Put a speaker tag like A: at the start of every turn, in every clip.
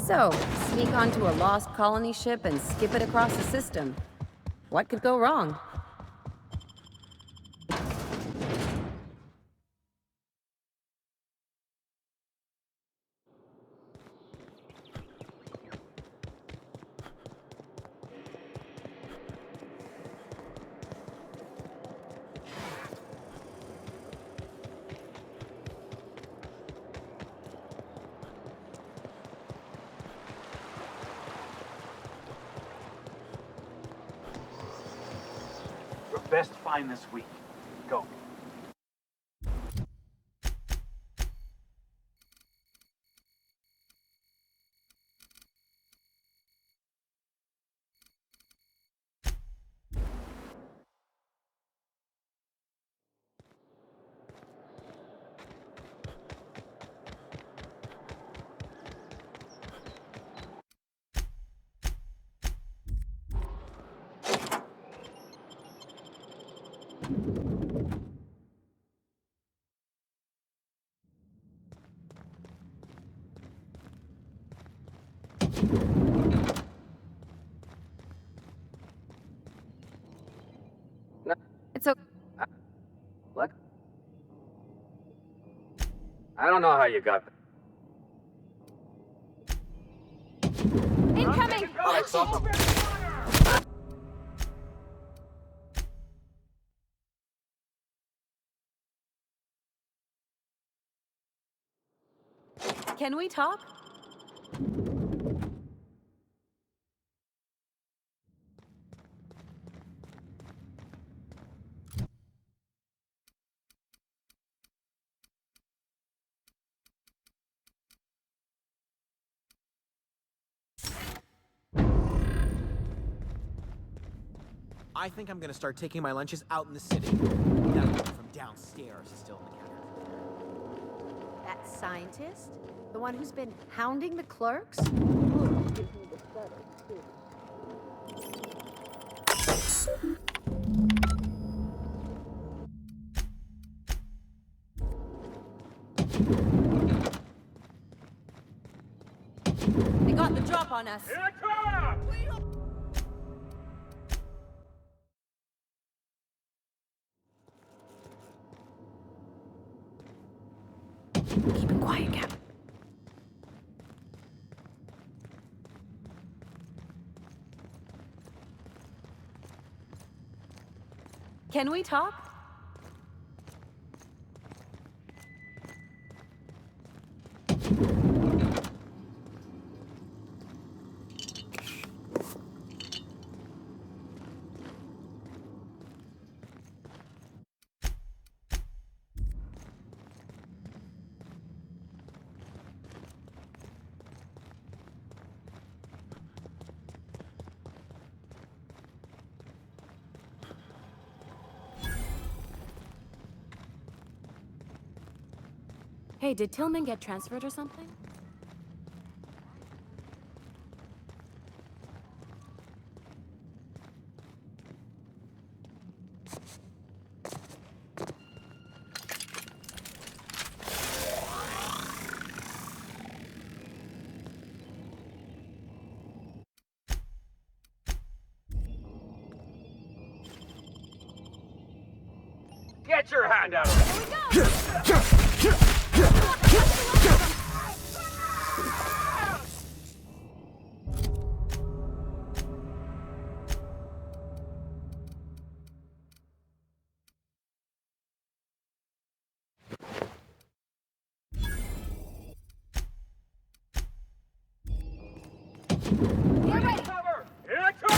A: So, sneak onto a lost colony ship and skip it across the system. What could go wrong?
B: Your best find this week. Go.
A: It's okay.
C: What? I don't know how you got that.
A: Incoming! Can we talk?
D: I think I'm gonna start taking my lunches out in the city. That one from downstairs is still in the counter.
E: That scientist? The one who's been hounding the clerks?
A: They got the drop on us.
B: Here I come!
A: Keep it quiet, Cap. Can we talk? Hey, did Tillman get transferred or something?
B: Get your hand out of it! Cover! Here I come!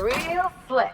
A: Real slick.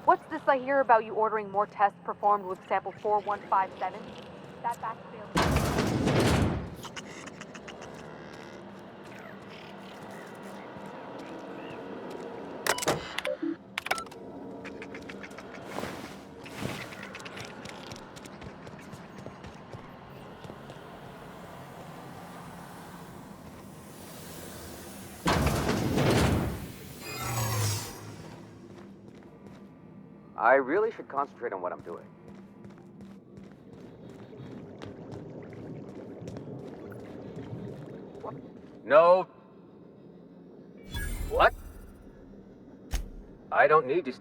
F: What's this I hear about you ordering more tests performed with sample 4157? That batch failed.
C: I really should concentrate on what I'm doing. What? No. What? I don't need to.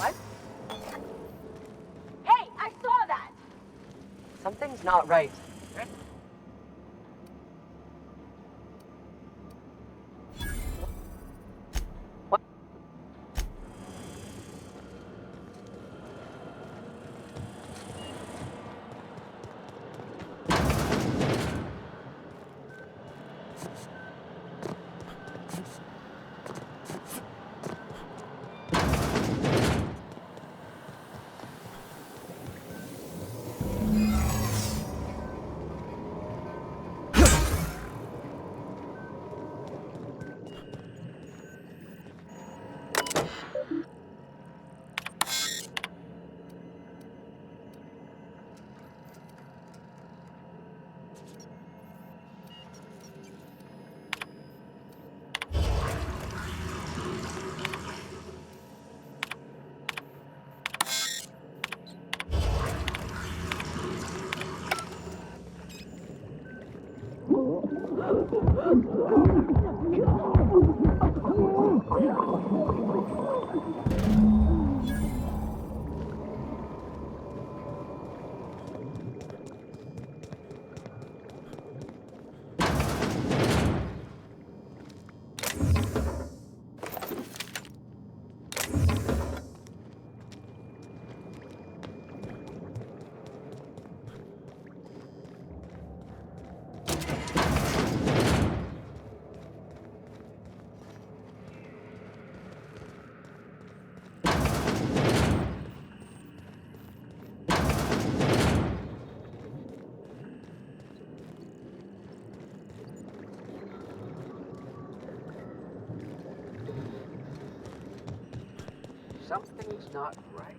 A: What?
F: Hey, I saw that!
A: Something's not right. What?
C: Something's not right.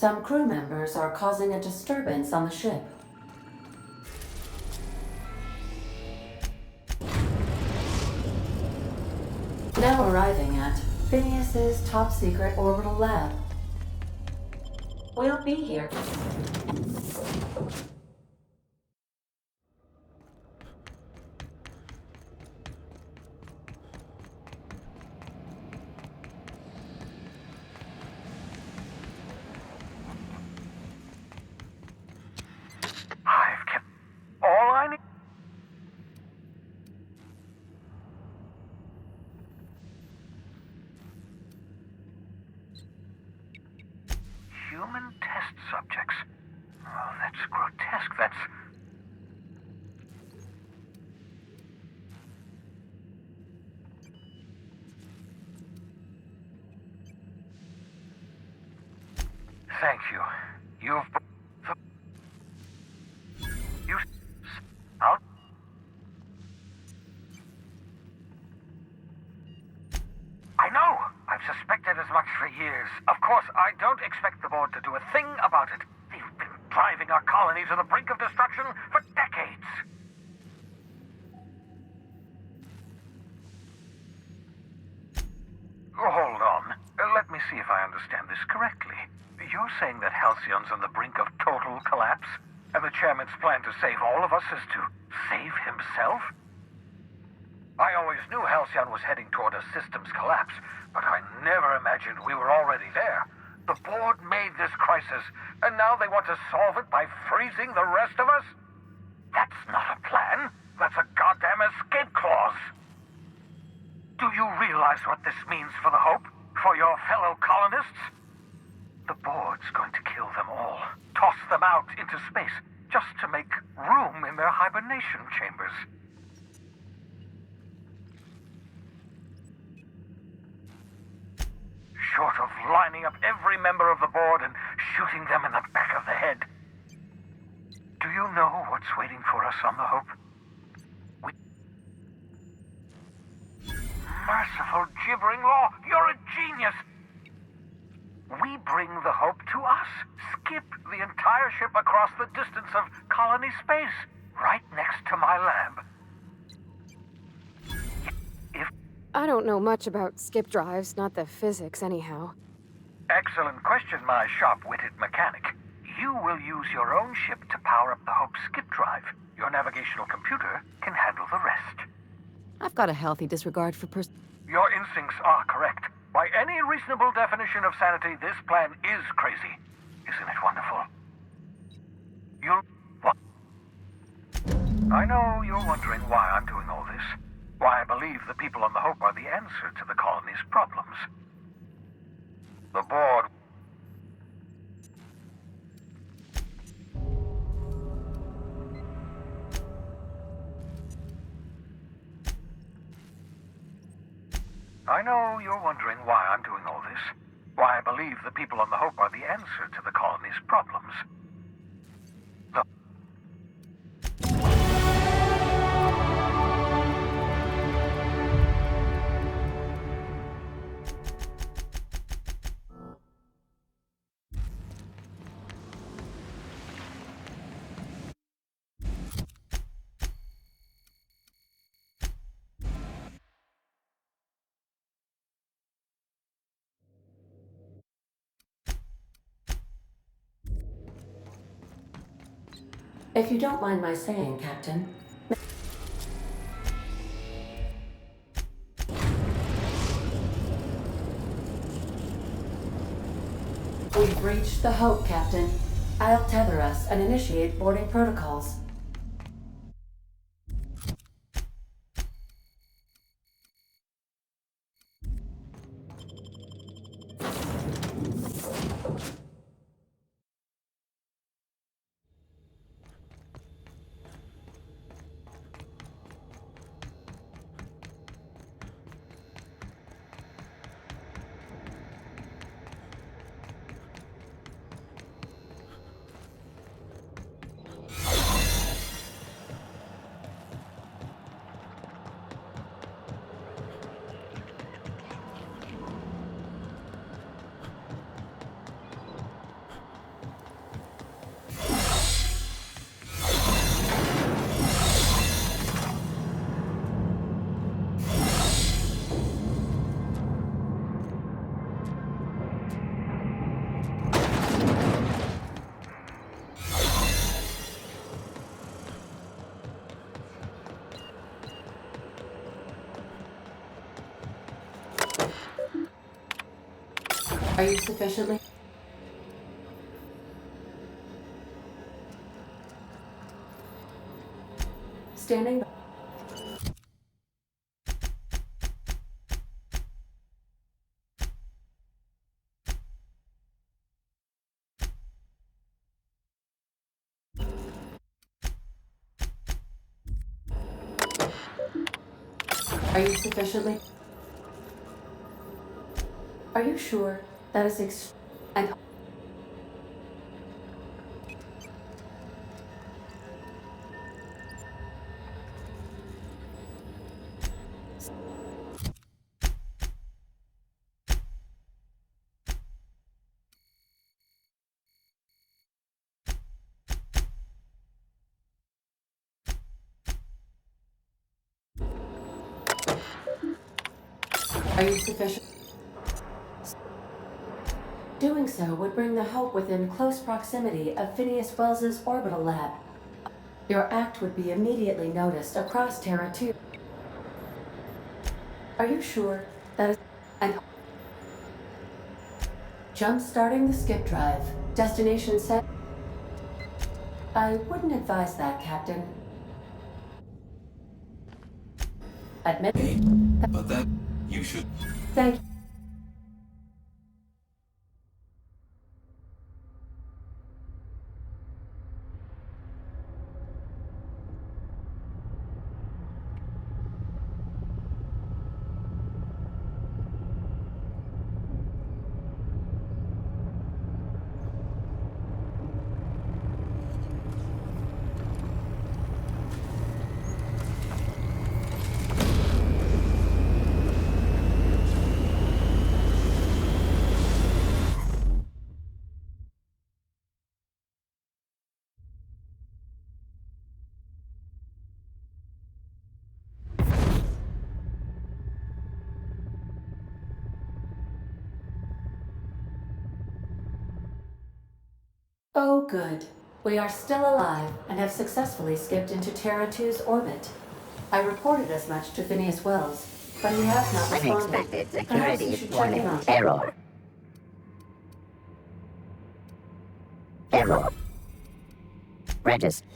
A: Some crew members are causing a disturbance on the ship. Now arriving at Phineas's top secret orbital lab. We'll be here.
B: I've kept all I need. Human test subjects. Oh, that's grotesque. That's... Thank you. You've... You... Out? I know! I've suspected as much for years. Of course, I don't expect the board to do a thing about it. They've been driving our colony to the brink of destruction for decades. Hold on. Let me see if I understand this correctly. You're saying that Halcyon's on the brink of total collapse? And the chairman's plan to save all of us is to save himself? I always knew Halcyon was heading toward a systems collapse, but I never imagined we were already there. The board made this crisis, and now they want to solve it by freezing the rest of us? That's not a plan. That's a goddamn escape clause. Do you realize what this means for the Hope? For your fellow colonists? The board's going to kill them all. Toss them out into space, just to make room in their hibernation chambers. Short of lining up every member of the board and shooting them in the back of the head. Do you know what's waiting for us on the Hope? Merciful gibbering law, you're a genius! We bring the Hope to us. Skip the entire ship across the distance of colony space, right next to my lab.
E: I don't know much about skip drives, not the physics anyhow.
B: Excellent question, my sharp-witted mechanic. You will use your own ship to power up the Hope skip drive. Your navigational computer can handle the rest.
A: I've got a healthy disregard for
B: Your instincts are correct. By any reasonable definition of sanity, this plan is crazy. Isn't it wonderful? What? I know you're wondering why I'm doing all this. Why I believe the people on the Hope are the answer to the colony's problems. The board... I know you're wondering why I'm doing all this. Why I believe the people on the Hope are the answer to the colony's problems.
A: If you don't mind my saying, Captain. We've reached the Hope, Captain. I'll tether us and initiate boarding protocols. Are you sufficiently? Standing. Are you sufficiently? Are you sure that is and are you sufficient? Doing so would bring the Hope within close proximity of Phineas Wells's orbital lab. Your act would be immediately noticed across Terra 2. Are you sure that is and jump-starting the skip drive. Destination set. I wouldn't advise that, Captain. Admit.
G: But that you should.
A: Thank you. Oh, good. We are still alive and have successfully skipped into Terra 2's orbit. I reported as much to Phineas Wells, but he has not responded.
H: Unexpected
A: Perhaps you
H: security
A: should check in
H: warning.
A: on
H: Error. Error. Register.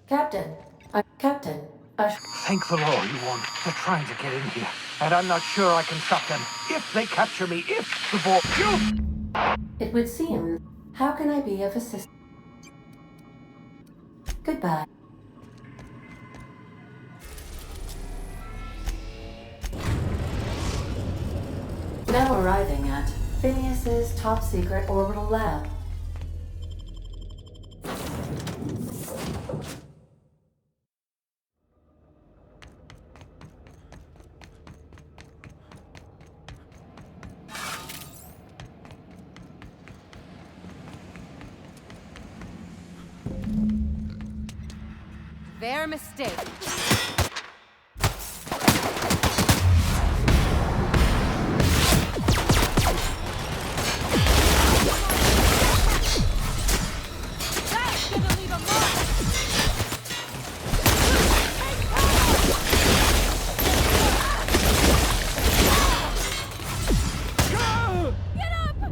H: Captain. Captain.
B: Thank the Lord you won't. They're trying to get in here, and I'm not sure I can stop them. If they capture me, if the ball...
A: It would seem. How can I be of assistance? Goodbye. Now arriving at Phineas's top-secret orbital lab.
F: Their mistake. That's gonna leave a mark. Get up!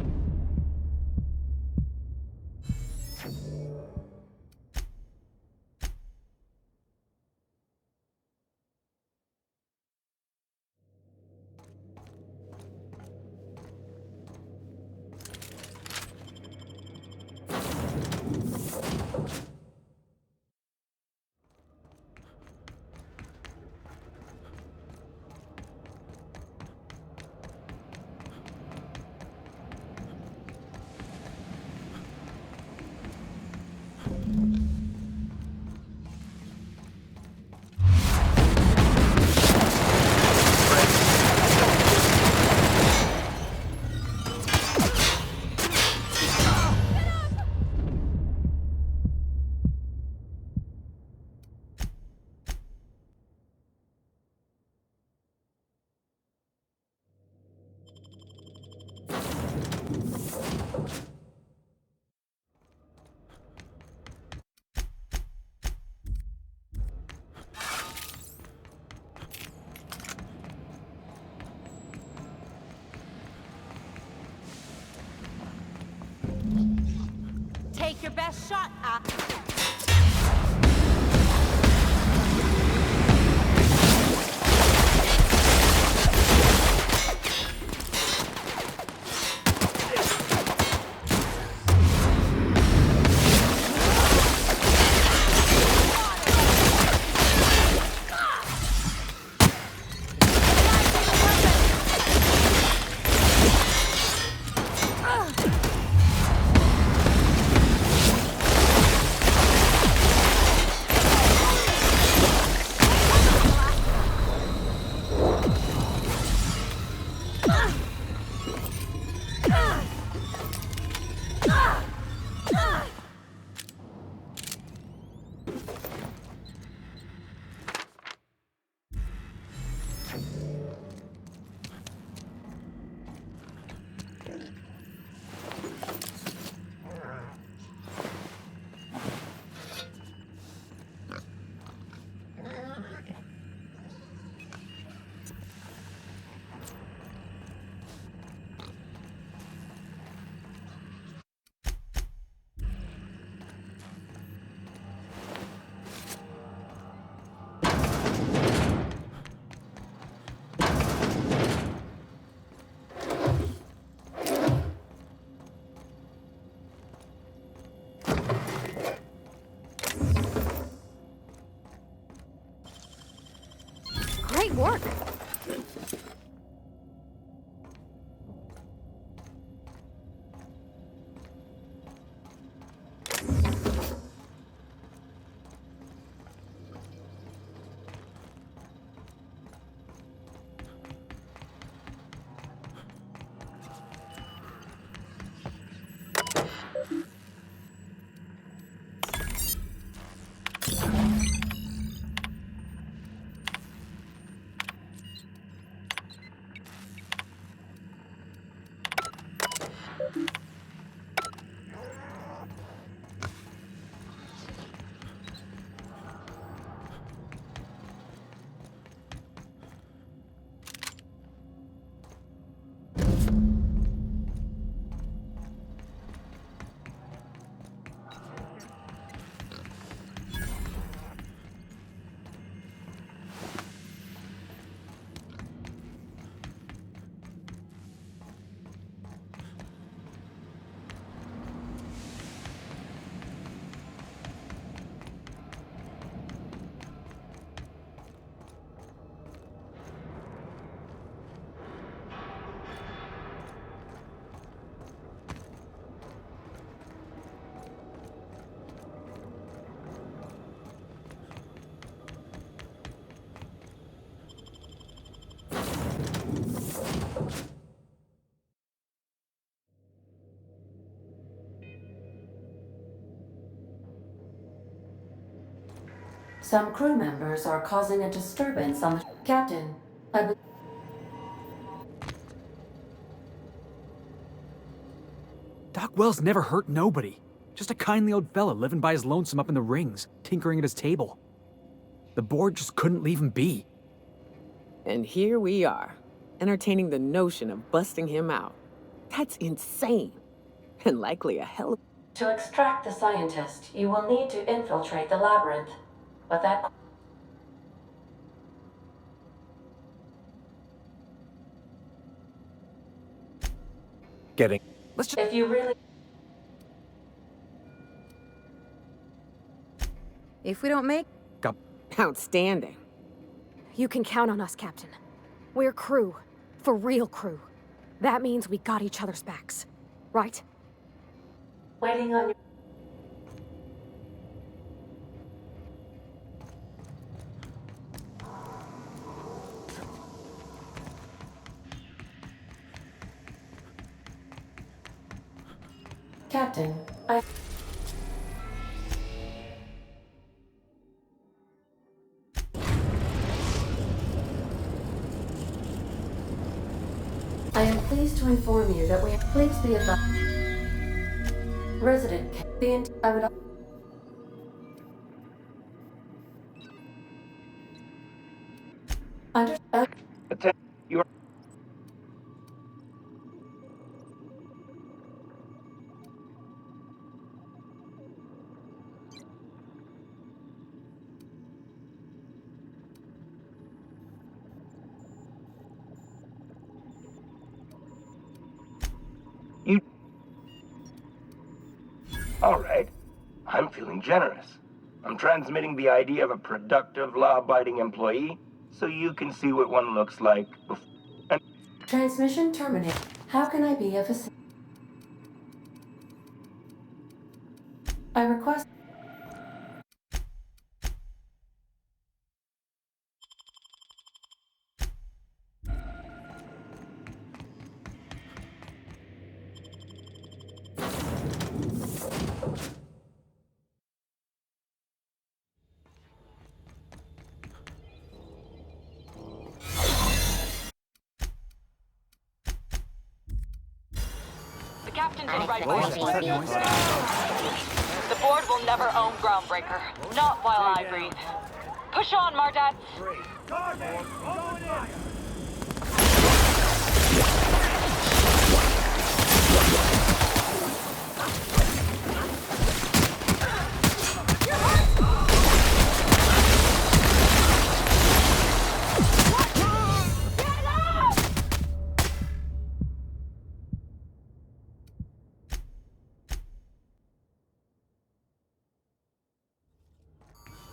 I: Take your best shot,
E: Great work!
A: Some crew members are causing a disturbance on the... Captain,
J: Doc Wells never hurt nobody. Just a kindly old fella living by his lonesome up in the rings, tinkering at his table. The board just couldn't leave him be.
K: And here we are, entertaining the notion of busting him out. That's insane. And likely a hell of...
A: To extract the scientist, you will need to infiltrate the labyrinth. But that...
J: Let's just...
A: If you really...
E: If we don't make...
K: Outstanding.
E: You can count on us, Captain. We're crew. For real crew. That means we got each other's backs. Right?
A: Waiting on you. Captain, I am pleased to inform you that we have... Please be advised. Resident, I would...
B: You're...
I: All right. I'm feeling generous. I'm transmitting the idea of a productive, law-abiding employee so you can see what one looks like before.
A: Transmission terminated. How can I be of I request.
F: The captain did right
J: What
F: by
J: was that noise?
F: The board will never own Groundbreaker. Not while I breathe. Push on, Mardats.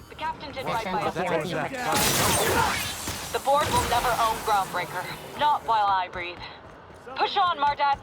F: The captain did right by us. The board will never own Groundbreaker. Not while I breathe. Push on, Mardats.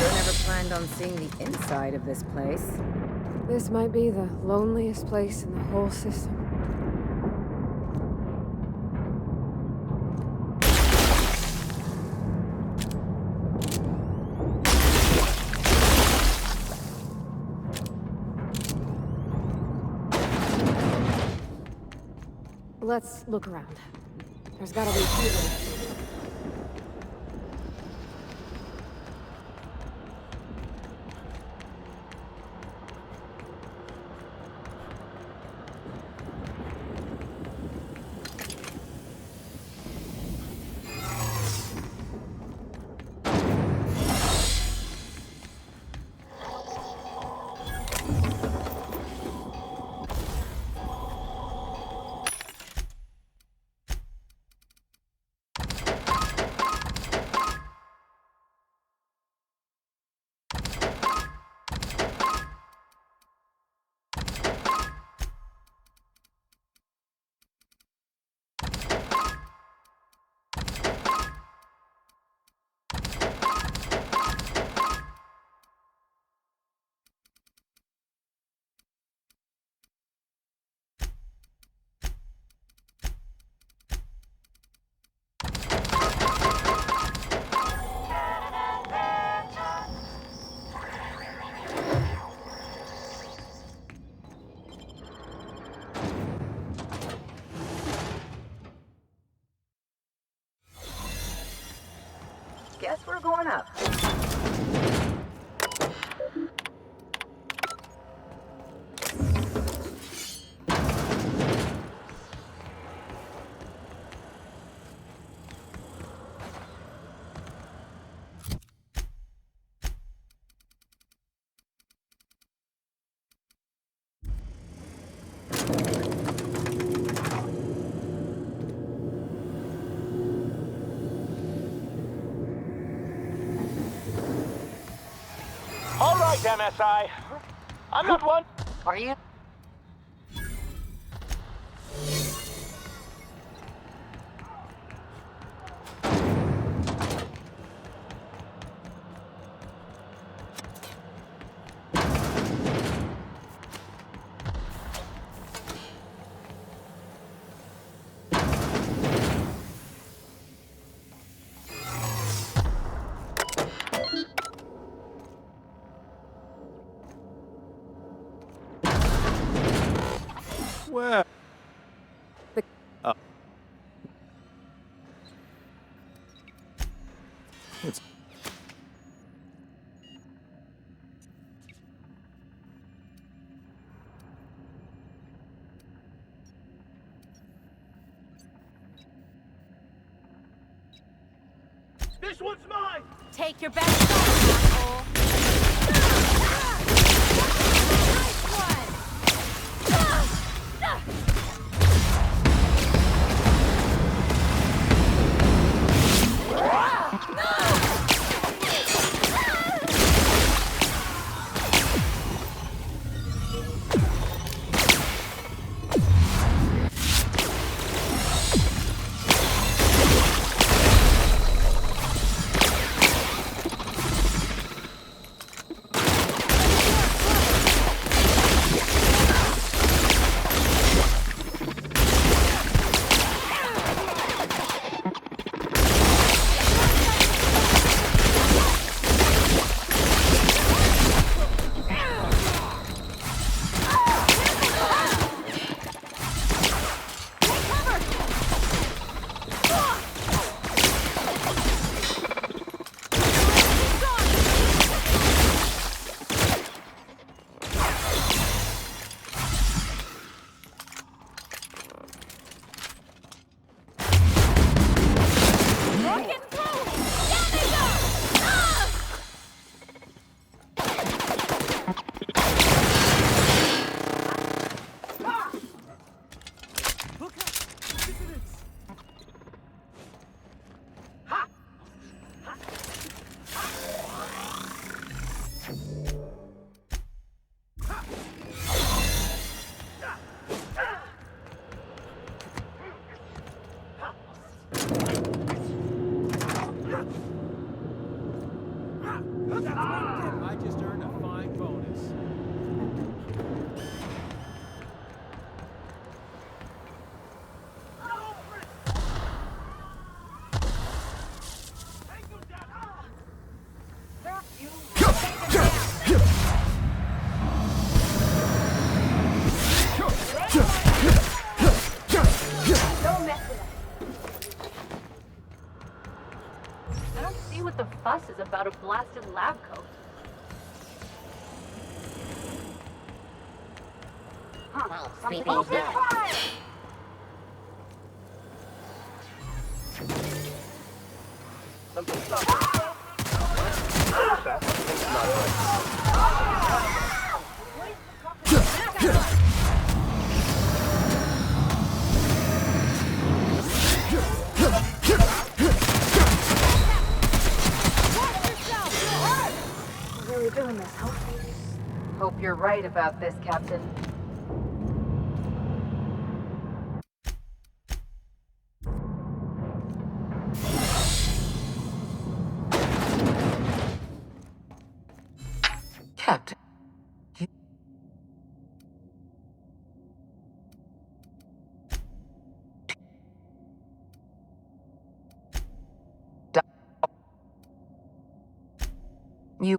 H: Never planned on seeing the inside of this place.
E: This might be the loneliest place in the whole system. Let's look around. There's gotta be a few ways.
H: Guess we're going up.
B: All right, MSI. I'm not one.
H: Are you?
D: Well. Oh. It's
L: This one's mine!
F: Take your best shot, asshole! Nice one!
D: I just earned a fine bonus.
F: Don't mess with us. I don't see what the fuss is about a blasted lab coat. Huh, something else. Really doing this, huh? Hope you're right about this, Captain.
A: Captain. You.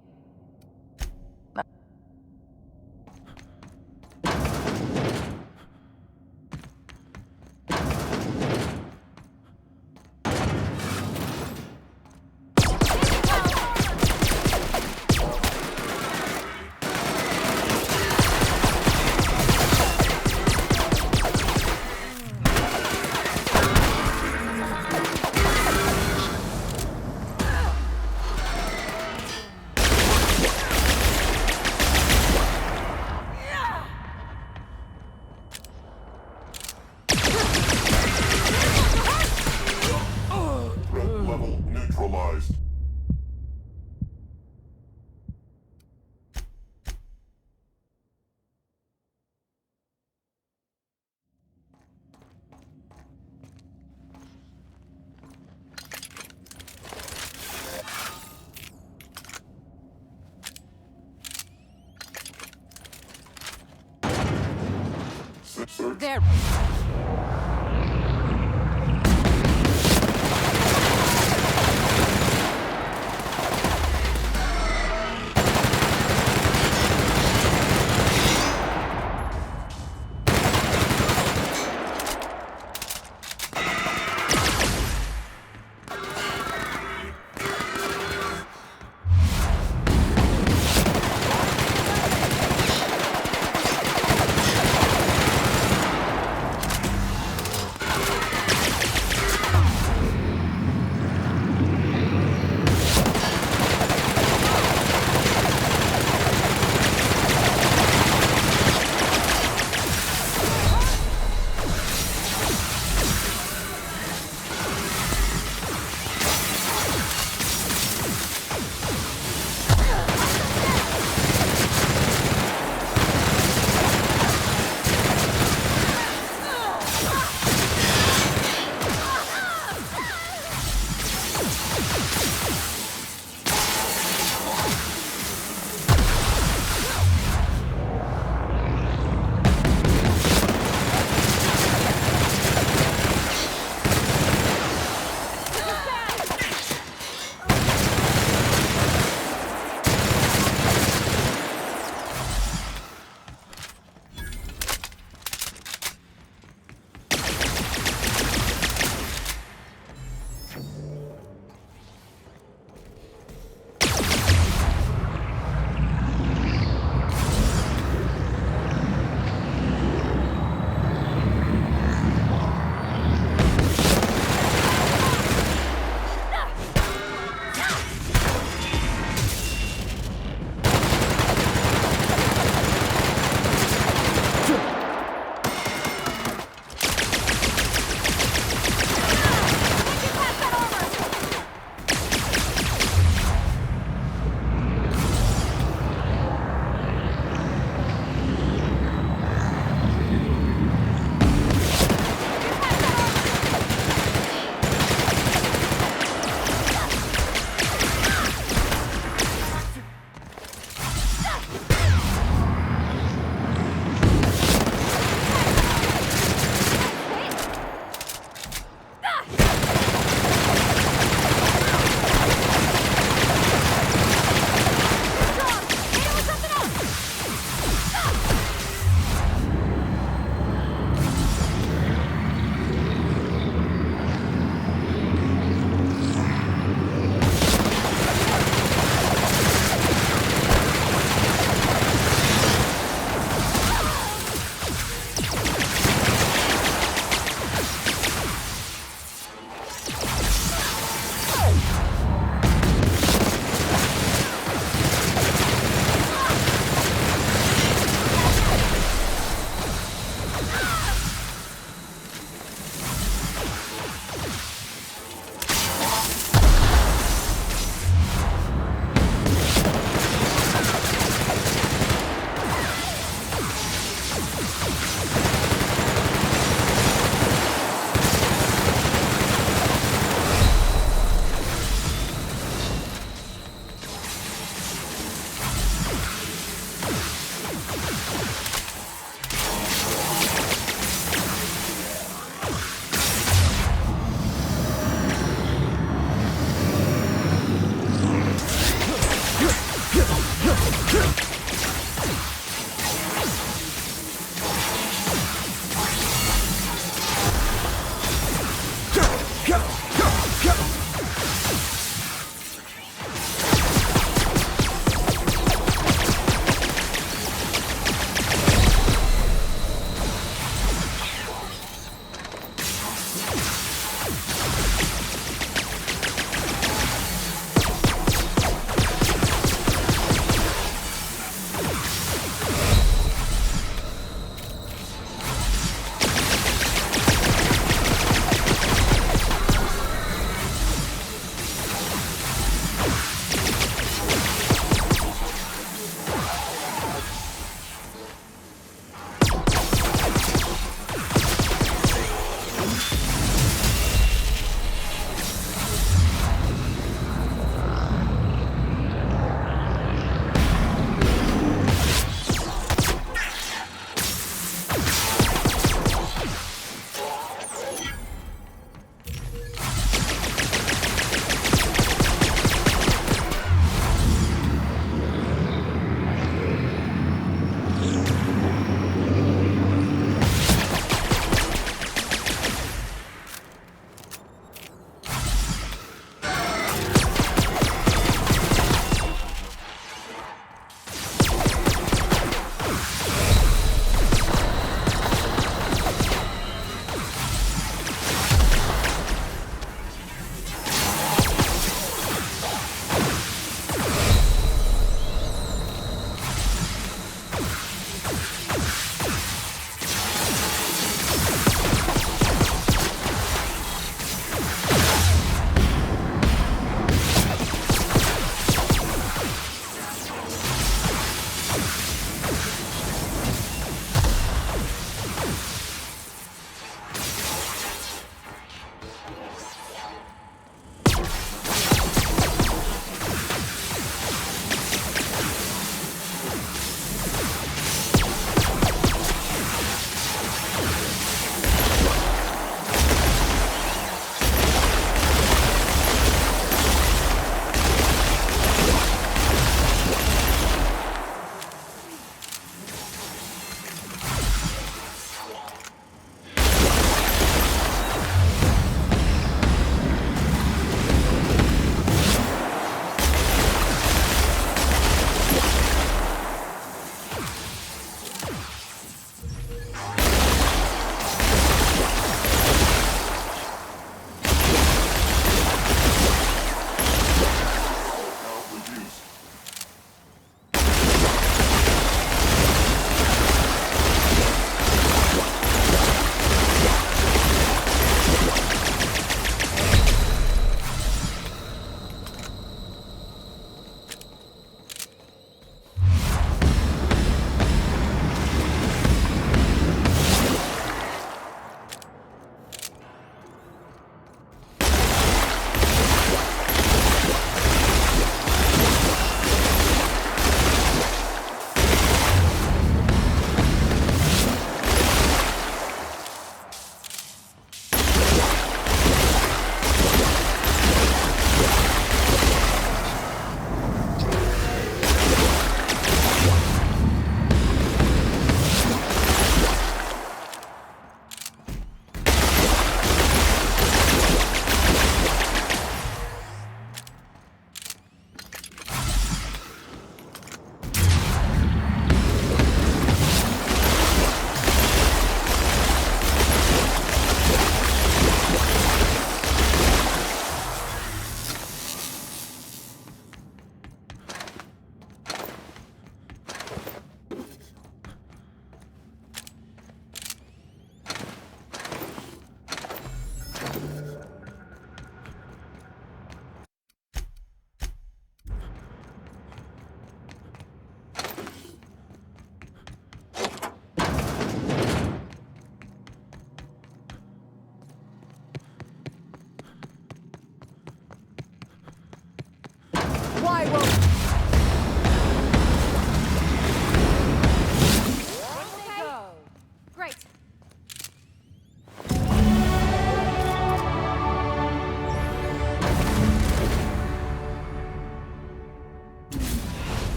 G: Level neutralized.
F: There.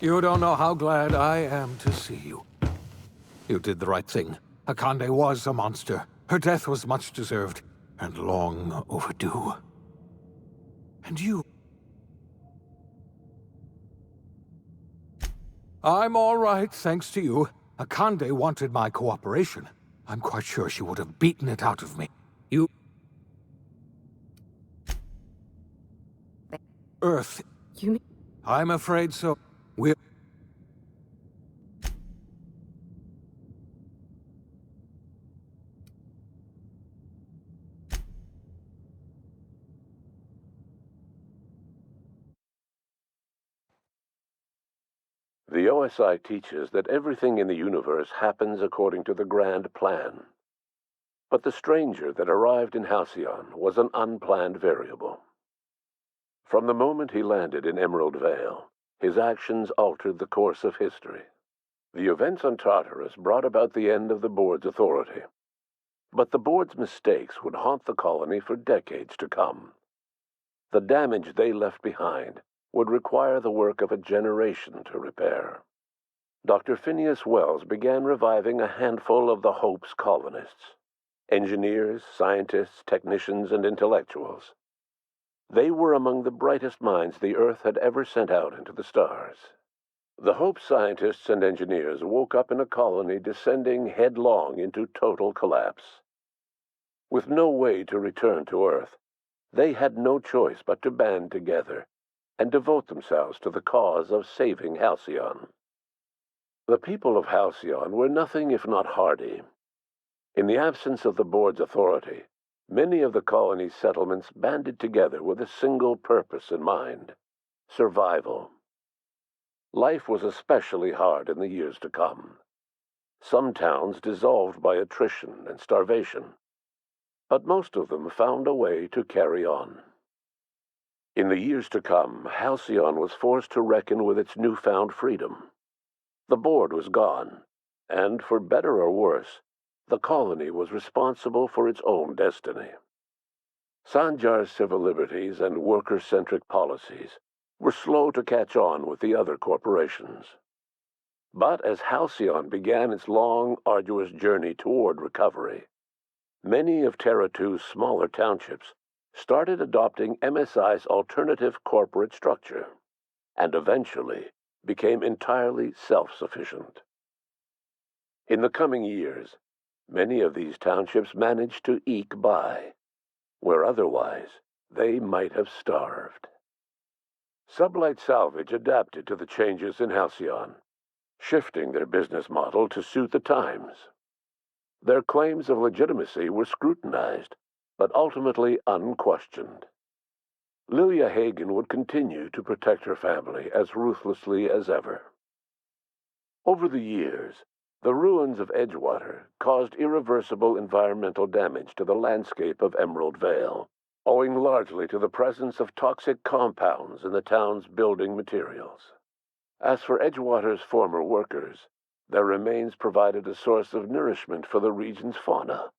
L: You don't know how glad I am to see you. You did the right thing. Akande was a monster. Her death was much deserved, and long overdue. And you... I'm all right, thanks to you. Akande wanted my cooperation. I'm quite sure she would have beaten it out of me. You... Earth.
E: You mean...
L: I'm afraid so. We're...
M: The OSI teaches that everything in the universe happens according to the grand plan. But the stranger that arrived in Halcyon was an unplanned variable. From the moment he landed in Emerald Vale, his actions altered the course of history. The events on Tartarus brought about the end of the board's authority. But the board's mistakes would haunt the colony for decades to come. The damage they left behind would require the work of a generation to repair. Dr. Phineas Wells began reviving a handful of the Hope's colonists. Engineers, scientists, technicians, and intellectuals. They were among the brightest minds the Earth had ever sent out into the stars. The Hope scientists and engineers woke up in a colony descending headlong into total collapse. With no way to return to Earth, they had no choice but to band together and devote themselves to the cause of saving Halcyon. The people of Halcyon were nothing if not hardy. In the absence of the board's authority, many of the colony's settlements banded together with a single purpose in mind: survival. Life was especially hard in the years to come. Some towns dissolved by attrition and starvation, but most of them found a way to carry on. In the years to come, Halcyon was forced to reckon with its newfound freedom. The board was gone, and for better or worse, the colony was responsible for its own destiny. Sanjar's civil liberties and worker-centric policies were slow to catch on with the other corporations. But as Halcyon began its long, arduous journey toward recovery, many of Terra 2's smaller townships started adopting MSI's alternative corporate structure, and eventually became entirely self-sufficient. In the coming years, many of these townships managed to eke by, where otherwise they might have starved. Sublight Salvage adapted to the changes in Halcyon, shifting their business model to suit the times. Their claims of legitimacy were scrutinized, but ultimately unquestioned. Lilia Hagen would continue to protect her family as ruthlessly as ever. Over the years, the ruins of Edgewater caused irreversible environmental damage to the landscape of Emerald Vale, owing largely to the presence of toxic compounds in the town's building materials. As for Edgewater's former workers, their remains provided a source of nourishment for the region's fauna,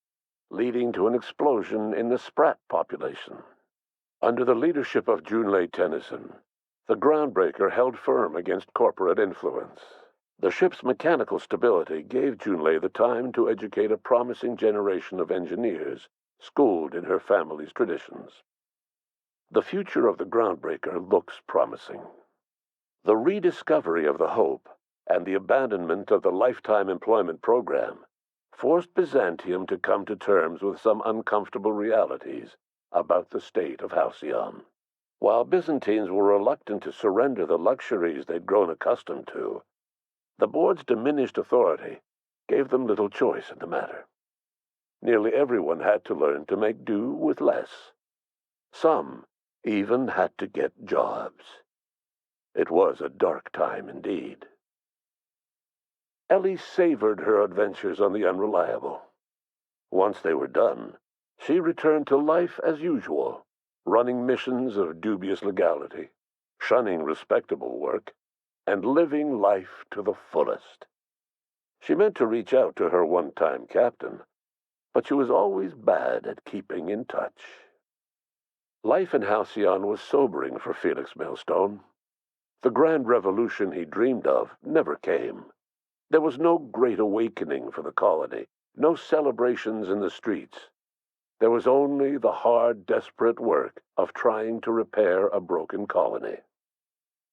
M: leading to an explosion in the sprat population. Under the leadership of Junlei Tennyson, the Groundbreaker held firm against corporate influence. The ship's mechanical stability gave Junlei the time to educate a promising generation of engineers schooled in her family's traditions. The future of the Groundbreaker looks promising. The rediscovery of the Hope and the abandonment of the lifetime employment program forced Byzantium to come to terms with some uncomfortable realities about the state of Halcyon. While Byzantines were reluctant to surrender the luxuries they'd grown accustomed to, the board's diminished authority gave them little choice in the matter. Nearly everyone had to learn to make do with less. Some even had to get jobs. It was a dark time indeed. Ellie savored her adventures on the Unreliable. Once they were done, she returned to life as usual, running missions of dubious legality, shunning respectable work, and living life to the fullest. She meant to reach out to her one-time captain, but she was always bad at keeping in touch. Life in Halcyon was sobering for Felix Millstone. The grand revolution he dreamed of never came. There was no great awakening for the colony, no celebrations in the streets. There was only the hard, desperate work of trying to repair a broken colony.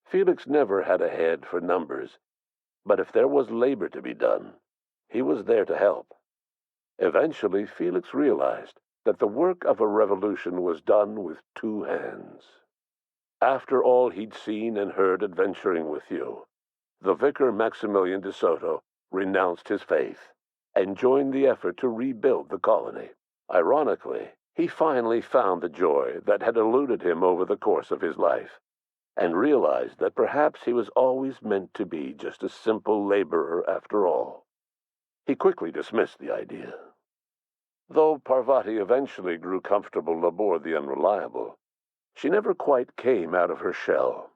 M: Felix never had a head for numbers, but if there was labor to be done, he was there to help. Eventually, Felix realized that the work of a revolution was done with two hands. After all he'd seen and heard adventuring with you, the vicar Maximilian de Soto renounced his faith and joined the effort to rebuild the colony. Ironically, he finally found the joy that had eluded him over the course of his life, and realized that perhaps he was always meant to be just a simple laborer after all. He quickly dismissed the idea. Though Parvati eventually grew comfortable aboard the Unreliable, she never quite came out of her shell.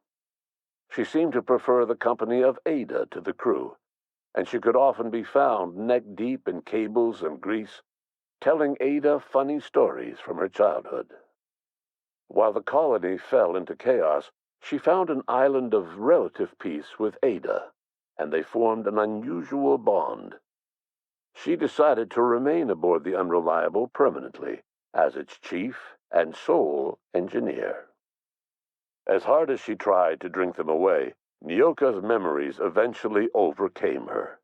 M: She seemed to prefer the company of Ada to the crew, and she could often be found neck-deep in cables and grease, telling Ada funny stories from her childhood. While the colony fell into chaos, she found an island of relative peace with Ada, and they formed an unusual bond. She decided to remain aboard the Unreliable permanently as its chief and sole engineer. As hard as she tried to drink them away, Nyoka's memories eventually overcame her.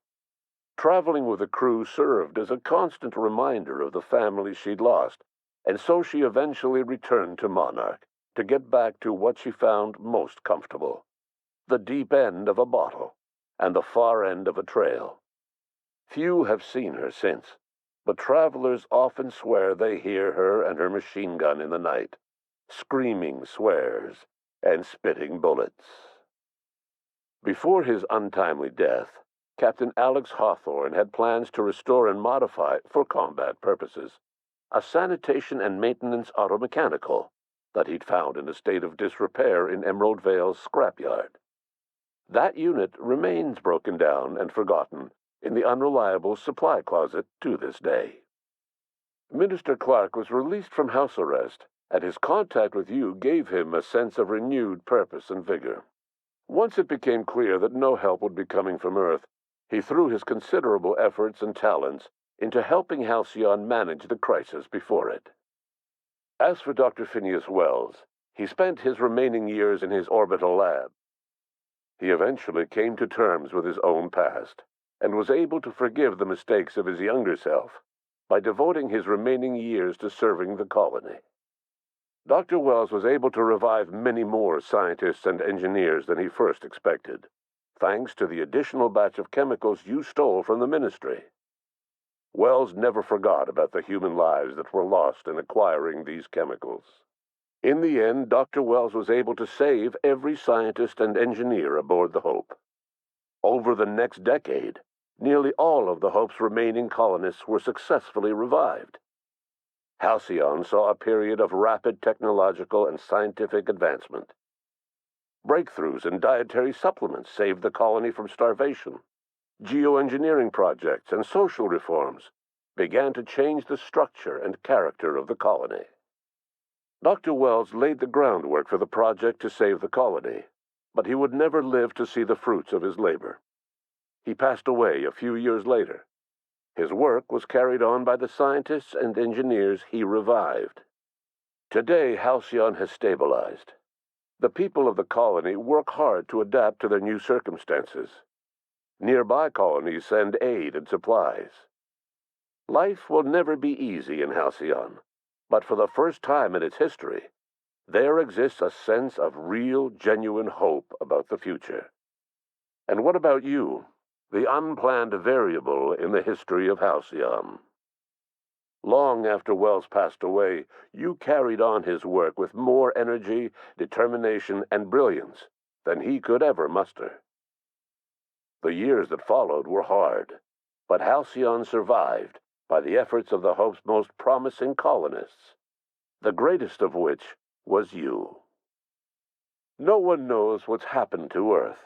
M: Traveling with the crew served as a constant reminder of the family she'd lost, and so she eventually returned to Monarch to get back to what she found most comfortable: the deep end of a bottle and the far end of a trail. Few have seen her since, but travelers often swear they hear her and her machine gun in the night, screaming swears and spitting bullets. Before his untimely death, Captain Alex Hawthorne had plans to restore and modify, for combat purposes, a sanitation and maintenance automechanical that he'd found in a state of disrepair in Emerald Vale's scrapyard. That unit remains broken down and forgotten in the Unreliable supply closet to this day. Minister Clark was released from house arrest, and his contact with you gave him a sense of renewed purpose and vigor. Once it became clear that no help would be coming from Earth, he threw his considerable efforts and talents into helping Halcyon manage the crisis before it. As for Dr. Phineas Wells, he spent his remaining years in his orbital lab. He eventually came to terms with his own past, and was able to forgive the mistakes of his younger self by devoting his remaining years to serving the colony. Dr. Wells was able to revive many more scientists and engineers than he first expected, thanks to the additional batch of chemicals you stole from the Ministry. Wells never forgot about the human lives that were lost in acquiring these chemicals. In the end, Dr. Wells was able to save every scientist and engineer aboard the Hope. Over the next decade, nearly all of the Hope's remaining colonists were successfully revived. Halcyon saw a period of rapid technological and scientific advancement. Breakthroughs in dietary supplements saved the colony from starvation. Geoengineering projects and social reforms began to change the structure and character of the colony. Dr. Wells laid the groundwork for the project to save the colony, but he would never live to see the fruits of his labor. He passed away a few years later. His work was carried on by the scientists and engineers he revived. Today, Halcyon has stabilized. The people of the colony work hard to adapt to their new circumstances. Nearby colonies send aid and supplies. Life will never be easy in Halcyon, but for the first time in its history, there exists a sense of real, genuine hope about the future. And what about you, the unplanned variable in the history of Halcyon? Long after Wells passed away, you carried on his work with more energy, determination, and brilliance than he could ever muster. The years that followed were hard, but Halcyon survived by the efforts of the Hope's most promising colonists, the greatest of which was you. No one knows what's happened to Earth,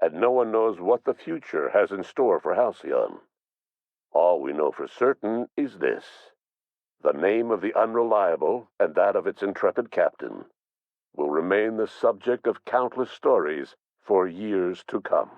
M: and no one knows what the future has in store for Halcyon. All we know for certain is this: the name of the Unreliable and that of its intrepid captain will remain the subject of countless stories for years to come.